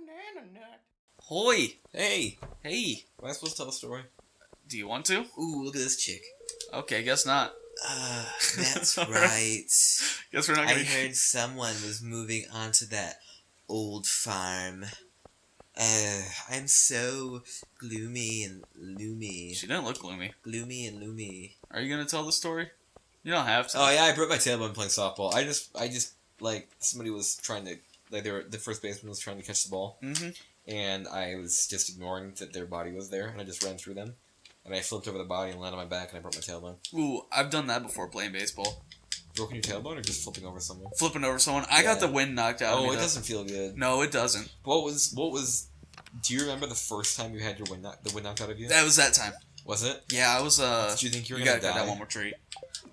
Banana. Hoy! Hey, Hey! am I supposed to tell a story? Do you want to? Ooh, look at this chick. Okay, guess not. That's Alright. right. Guess we're not I gonna... heard someone was moving onto that old farm. I'm so gloomy and loomy. She didn't look gloomy. Gloomy and loomy. Are you gonna tell the story? You don't have to. Oh yeah, I broke my tailbone playing softball. I just like somebody was trying to the first baseman was trying to catch the ball, and I was just ignoring that their body was there, and I just ran through them, and I flipped over the body and landed on my back, and I broke my tailbone. Ooh, I've done that before playing baseball. Broken your tailbone or just flipping over someone? Flipping over someone. I got the wind knocked out of me. Oh, it doesn't feel good. No, it doesn't. What was? Do you remember the first time you had your the wind knocked out of you? That was that time. Was it? Yeah, I was. Did you think you were gonna die? That one more treat.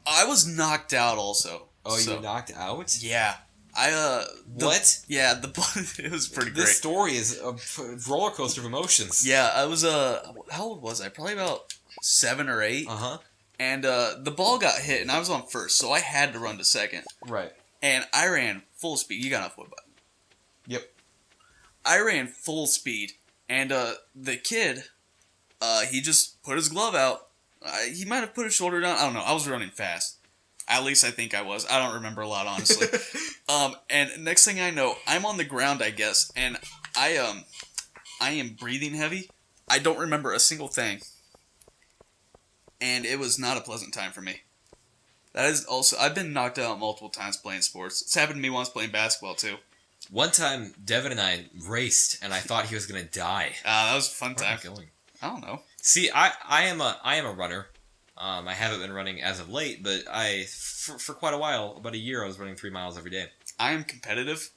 I was knocked out also. Oh, so, you were knocked out? Yeah. What? Yeah, it was pretty great. This story is a roller coaster of emotions. Yeah, I was how old was I? Probably about 7 or 8. Uh-huh. And the ball got hit, and I was on first, so I had to run to second. Right. And I ran full speed. You got enough wood button. Yep. I ran full speed, and the kid, he just put his glove out. He might have put his shoulder down. I don't know. I was running fast. At least I think I was. I don't remember a lot, honestly. And next thing I know, I'm on the ground, I guess, and I am breathing heavy. I don't remember a single thing. And it was not a pleasant time for me. That is also... I've been knocked out multiple times playing sports. It's happened to me once playing basketball, too. One time, Devin and I raced, and I thought he was going to die. That was a fun Where am time. I going? I don't know. See, I am a runner. I haven't been running as of late, but for quite a while, about a year, I was running 3 miles every day. I am competitive.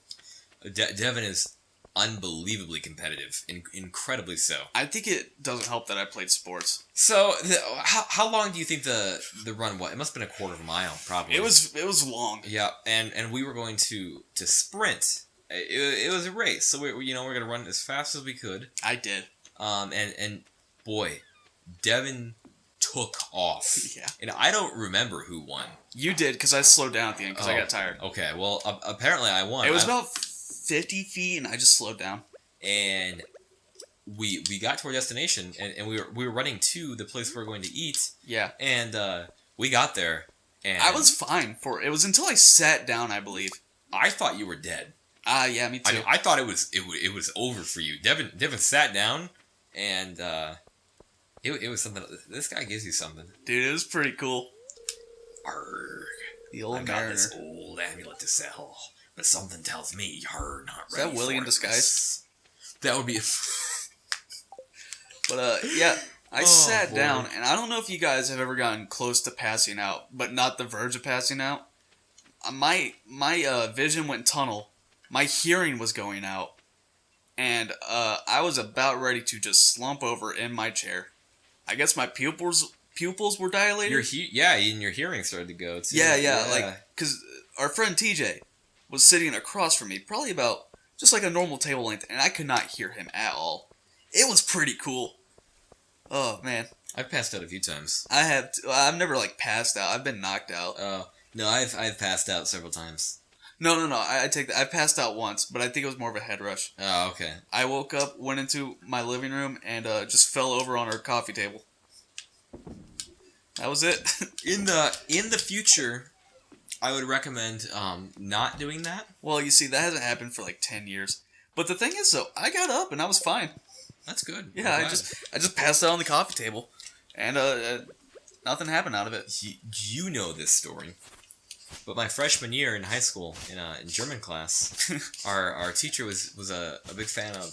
Devin is unbelievably competitive, incredibly so. I think it doesn't help that I played sports. So, how long do you think the run was? It must have been a quarter of a mile, probably. It was long. Yeah, and we were going to sprint. It was a race, so we're going to run as fast as we could. I did. And boy, Devin took off. Yeah. And I don't remember who won. You did, because I slowed down at the end because I got tired. Okay, well, apparently I won. It was about 50 feet, and I just slowed down. And we got to our destination, and we were running to the place we were going to eat. Yeah. And we got there, and I was fine for it. It was until I sat down, I believe. I thought you were dead. Yeah, me too. I thought it was over for you. Devin sat down, and it was something. This guy gives you something, dude. It was pretty cool. Arrgh. The old I've mariner. got this old amulet to sell, but something tells me you're not Is ready. that Willie for in it. disguise? That would be. But yeah, I sat boy. down, and I don't know if you guys have ever gotten close to passing out, but not the verge of passing out. My vision went tunnel. My hearing was going out, and I was about ready to just slump over in my chair. I guess my pupils were dilated. And your hearing started to go too. Yeah. Like, because our friend TJ was sitting across from me, probably about just like a normal table length, and I could not hear him at all. It was pretty cool. Oh man, I've passed out a few times. I've never like passed out. I've been knocked out. No, I've passed out several times. No. I take that. I passed out once, but I think it was more of a head rush. Oh, okay. I woke up, went into my living room, and just fell over on our coffee table. That was it. In the future, I would recommend not doing that. Well, you see, that hasn't happened for like 10 years. But the thing is, though, I got up and I was fine. That's good. Yeah, I just passed out on the coffee table, and nothing happened out of it. You know this story, but my freshman year in high school in German class, our teacher was a big fan of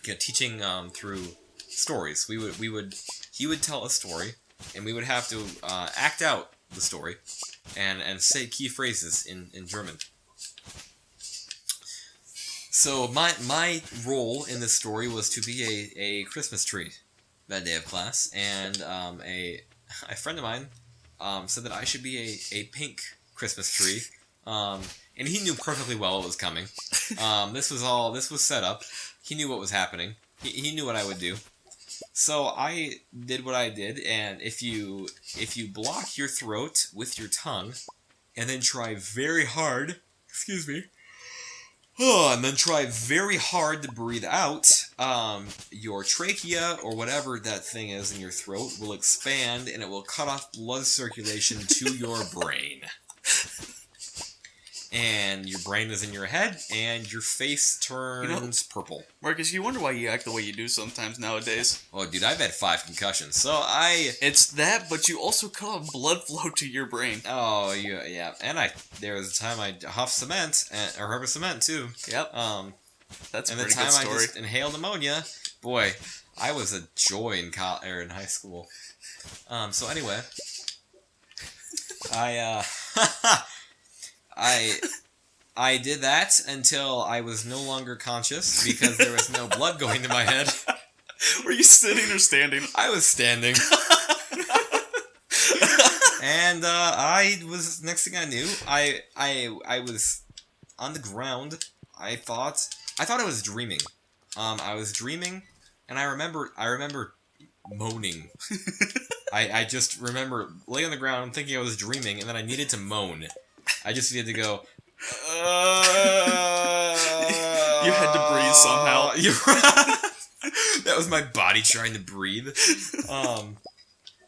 teaching through stories. He would tell a story, and we would have to act out the story, and say key phrases in German. So my role in this story was to be a Christmas tree that day of class, and a friend of mine said that I should be a pink Christmas tree, and he knew perfectly well what was coming. This was set up. He knew what was happening. He knew what I would do. So I did what I did, and if you block your throat with your tongue, and then try very hard, excuse me, And then try very hard to breathe out. Your trachea, or whatever that thing is in your throat, will expand, and it will cut off blood circulation to your brain. And your brain is in your head, and your face turns purple. Marcus, you wonder why you act the way you do sometimes nowadays. Oh, dude, I've had 5 concussions, so It's that, but you also cut off blood flow to your brain. Oh, yeah. And there was a time I huffed cement, or rubber cement, too. Yep. That's a pretty good story. And the time I just inhaled ammonia, boy, I was a joy in high school. So anyway, I did that until I was no longer conscious because there was no blood going to my head. Were you sitting or standing? I was standing. And next thing I knew, I was on the ground. I thought I was dreaming. I was dreaming, and I remember moaning. I just remember laying on the ground thinking I was dreaming, and then I needed to moan. I just needed to go. You had to breathe somehow. That was my body trying to breathe.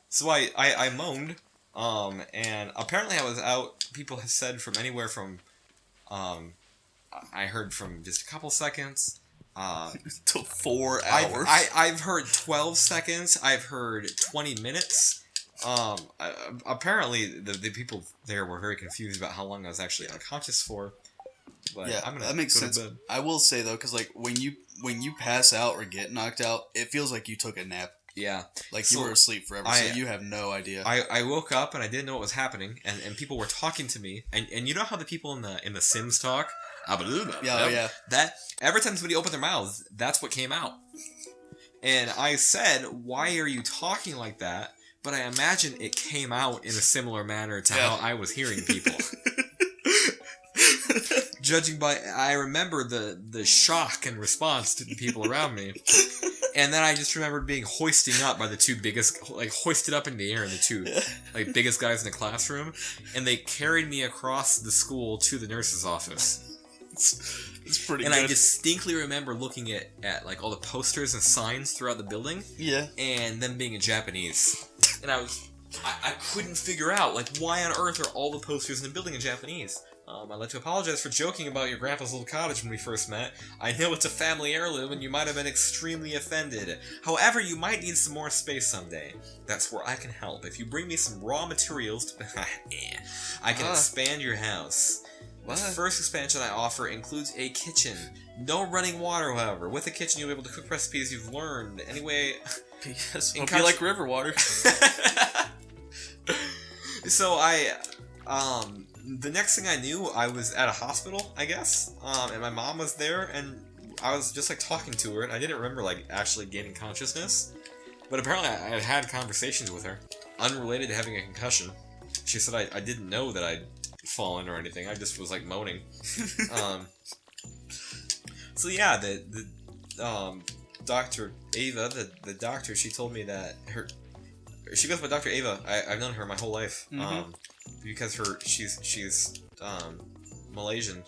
So I moaned. And apparently I was out. People have said from anywhere from, I heard from just a couple seconds, to 4 hours. I've heard 12 seconds. I've heard 20 minutes. Apparently the people there were very confused about how long I was actually unconscious for. But yeah, I'm gonna that makes sense. bed. I will say though, because like when you pass out or get knocked out, it feels like you took a nap. Yeah. Like you were asleep forever, so you have no idea. I woke up and I didn't know what was happening, and people were talking to me, and you know how the people in the Sims talk? Yeah. That every time somebody opened their mouths, that's what came out. And I said, "Why are you talking like that?" But I imagine it came out in a similar manner to how I was hearing people. Judging by, I remember the shock and response to the people around me. And then I just remembered being hoisted up by the two biggest, hoisted up in the air in the two, biggest guys in the classroom. And they carried me across the school to the nurse's office. It's pretty good. And I distinctly remember looking at all the posters and signs throughout the building. Yeah. And them being in Japanese. And I couldn't figure out, why on earth are all the posters in the building in Japanese? I'd like to apologize for joking about your grandpa's little cottage when we first met. I know it's a family heirloom and you might have been extremely offended. However, you might need some more space someday. That's where I can help. If you bring me some raw materials to... I can expand your house. What? The first expansion I offer includes a kitchen. No running water, however. With a kitchen, you'll be able to cook recipes you've learned. Anyway... P.S. Hope you like river water. So the next thing I knew, I was at a hospital, I guess, and my mom was there, and I was just, talking to her, and I didn't remember, actually gaining consciousness, but apparently I had conversations with her, unrelated to having a concussion. She said I didn't know that I'd fallen or anything, I just was, moaning. So yeah, the Dr. Ava, the doctor, she told me that she goes by Dr. Ava. I've known her my whole life. Mm-hmm. Because she's Malaysian,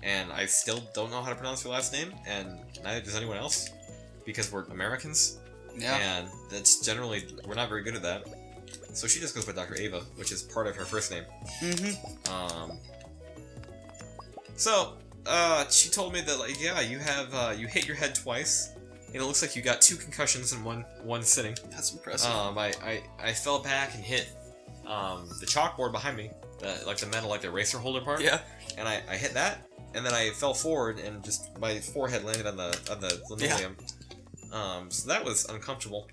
and I still don't know how to pronounce her last name, and neither does anyone else, because we're Americans. Yeah. And that's generally, we're not very good at that. So she just goes by Dr. Ava, which is part of her first name. Mm-hmm. So she told me that you hit your head twice. And it looks like you got 2 concussions in one sitting. That's impressive. I fell back and hit the chalkboard behind me, the metal, the eraser holder part. Yeah. And I hit that, and then I fell forward, and just my forehead landed on the linoleum. Yeah. So that was uncomfortable.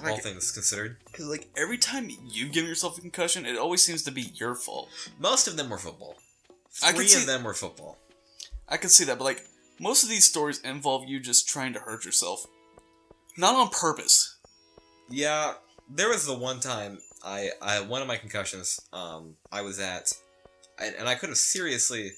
All things considered. Because every time you've given yourself a concussion, it always seems to be your fault. Most of them were football. 3 of them were football. I can see that, but most of these stories involve you just trying to hurt yourself. Not on purpose. Yeah, there was the one time, one of my concussions, I was at, and I could have seriously,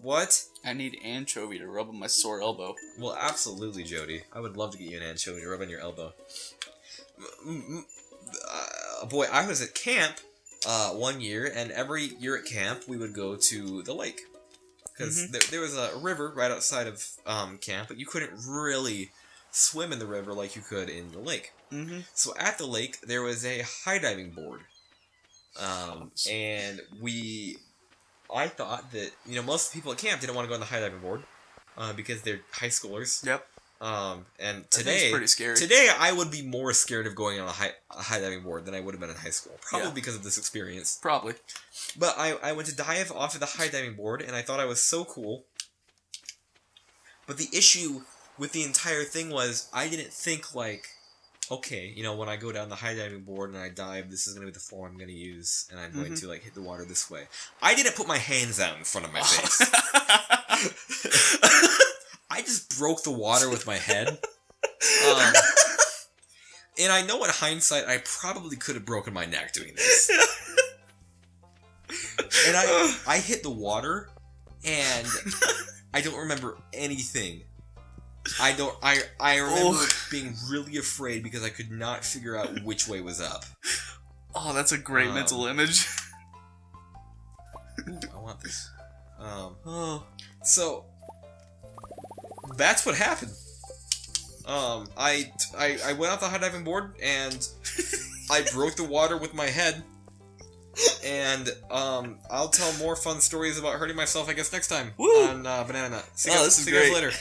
what? I need anchovy to rub on my sore elbow. Well, absolutely, Jody. I would love to get you an anchovy to rub on your elbow. Boy, I was at camp, one year, and every year at camp we would go to the lake because there was a river right outside of camp, but you couldn't really swim in the river like you could in the lake. So at the lake there was a high diving board, and I thought that most people at camp didn't want to go on the high diving board because they're high schoolers. Yep. And today, pretty scary. Today, I would be more scared of going on a high diving board than I would have been in high school, probably because of this experience. Probably. But I went to dive off of the high diving board, and I thought I was so cool. But the issue with the entire thing was I didn't think like, okay, when I go down the high diving board and I dive, this is going to be the form I'm going to use, and I'm going to like hit the water this way. I didn't put my hands out in front of my face. I just broke the water with my head. And I know in hindsight, I probably could have broken my neck doing this. And I hit the water, and I don't remember anything. I remember being really afraid because I could not figure out which way was up. Oh, that's a great mental image. Ooh, I want this. So that's what happened. I went off the high diving board and I broke the water with my head. And I'll tell more fun stories about hurting myself, I guess, next time on Banana Nut. See you guys later.